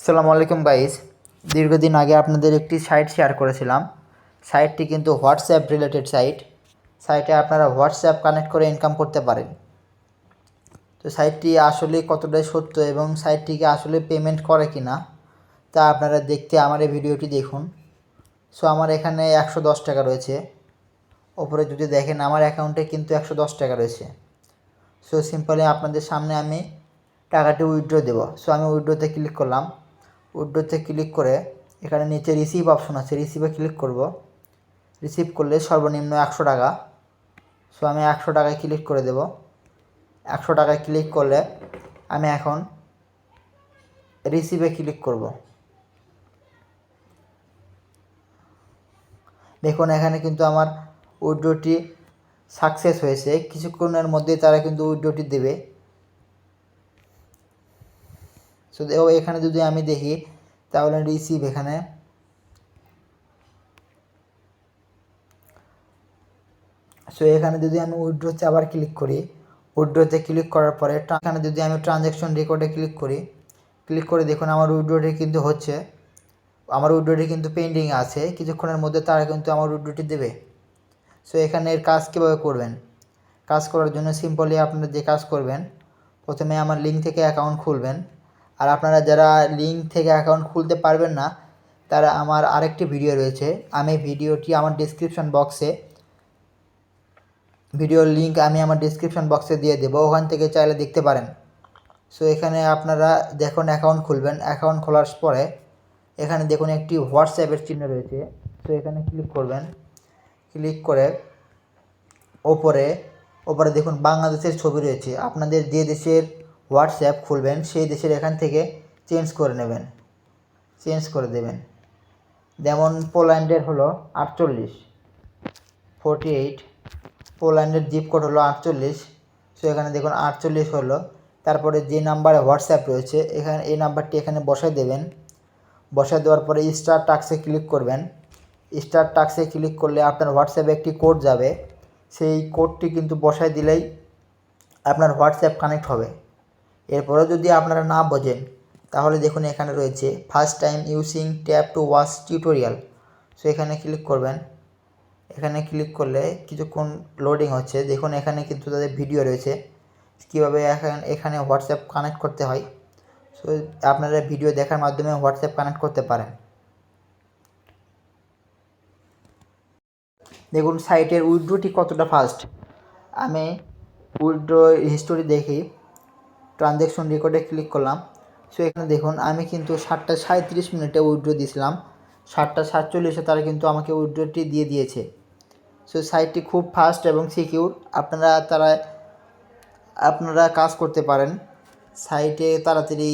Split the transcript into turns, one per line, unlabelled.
আসসালামু আলাইকুম গাইস। দীর্ঘদিন আগে আপনাদের একটি সাইট শেয়ার করেছিলাম। সাইটটি কিন্তু হোয়াটসঅ্যাপ রিলেটেড সাইটে আপনারা হোয়াটসঅ্যাপ কানেক্ট করে ইনকাম করতে পারেন। তো সাইটটি আসলে কতটাই সত্য এবং সাইটটিকে আসলে পেমেন্ট করে কি না তা আপনারা দেখতে আমার এই ভিডিওটি দেখুন। সো আমার এখানে 110 টাকা রয়েছে। ওপরে যদি দেখেন আমার অ্যাকাউন্টে কিন্তু 110 টাকা রয়েছে। সো সিম্পলি আপনাদের সামনে আমি টাকাটি উইথড্র দেব। সো আমি উইথড্রোতে ক্লিক করলাম। উইথড্রোতে ক্লিক করে এখানে নিচে রিসিভ অপশন আছে, রিসিভে ক্লিক করব। রিসিভ করলে সর্বনিম্ন 100 টাকা। সো আমি 100 টাকায় ক্লিক করে দেব। 100 টাকায় ক্লিক করলে আমি এখন রিসিভে ক্লিক করব। দেখুন এখানে কিন্তু আমার উইথড্রোটি সাকসেস হয়েছে। কিছুক্ষণের মধ্যে তারা কিন্তু উইথড্রোটি দেবে। সো এখানে যদি আমি দেখি তাহলে রিসিভ এখানে এখানে যদি আমি উইথড্রোতে আবার ক্লিক করি, উইথড্রোতে ক্লিক করার পরে এখানে যদি আমি ট্রানজ্যাকশন রেকর্ডে ক্লিক করে দেখুন আমার উইথড্রোটি কিন্তু হচ্ছে। আমার উইথড্রোটি কিন্তু পেন্ডিং আছে। কিছুক্ষণের মধ্যে তারা কিন্তু আমার উইথড্রোটি দেবে। সো এখানে এর কাজ কীভাবে করবেন? কাজ করার জন্য সিম্পলি আপনারা যে কাজ করবেন, প্রথমে আমার লিঙ্ক থেকে অ্যাকাউন্ট খুলবেন। আর আপনারা যারা লিঙ্ক থেকে অ্যাকাউন্ট খুলতে পারবেন না তারা আমার আরেকটি ভিডিও রয়েছে, আমি ভিডিওটি আমার ভিডিওর লিঙ্ক আমি আমার ডিসক্রিপশন বক্সে দিয়ে দেবো, ওখান থেকে চাইলে দেখতে পারেন। সো এখানে আপনারা দেখুন অ্যাকাউন্ট খুলবেন। অ্যাকাউন্ট খোলার পরে এখানে দেখুন একটি হোয়াটসঅ্যাপের চিহ্ন রয়েছে। সো এখানে ক্লিক করবেন। ক্লিক করে ওপরে দেখুন বাংলাদেশের ছবি রয়েছে। আপনাদের যে দেশের হোয়াটসঅ্যাপ খুলবেন সেই দেশের এখান থেকে চেঞ্জ করে দেবেন। যেমন পোল্যান্ডের হলো 48 পোল্যান্ডের জিপ কোড হলো 48। সো এখানে দেখুন 48 হলো। তারপরে যে নাম্বারে হোয়াটসঅ্যাপ রয়েছে এখানে এই নাম্বারটি এখানে বসায় দেবেন। বসায় দেওয়ার পরে স্টার টাস্কে ক্লিক করবেন। স্টার টাস্কে ক্লিক করলে আপনার হোয়াটসঅ্যাপে একটি কোড যাবে। সেই কোডটি কিন্তু বসায় দিলেই আপনার হোয়াটসঅ্যাপ কানেক্ট হবে। এরপরেও যদি আপনারা না বোঝেন তাহলে দেখুন এখানে রয়েছে first time using tap to watch tutorial. So এখানে ক্লিক করবেন। এখানে ক্লিক করলে কিছুক্ষণ লোডিং হচ্ছে। দেখুন এখানে কিন্তু তাদের ভিডিও রয়েছে কীভাবে এখানে হোয়াটসঅ্যাপ কানেক্ট করতে হয়। সো আপনারা ভিডিও দেখার মাধ্যমে হোয়াটসঅ্যাপ কানেক্ট করতে পারেন। দেখুন সাইটের উইথড্রোটি কতটা ফাস্ট। আমি উইথড্রো হিস্টোরি দেখি, ট্রানজ্যাকশন রেকর্ডে ক্লিক করলাম। সো এখানে দেখুন আমি কিন্তু 7:37 উইথড্রো দিয়েছিলাম। 7:47 তারা কিন্তু আমাকে উইথড্রোটি দিয়ে দিয়েছে। সো সাইটটি খুব ফাস্ট এবং সিকিউর। আপনারা কাজ করতে পারেন। সাইটে তাড়াতাড়ি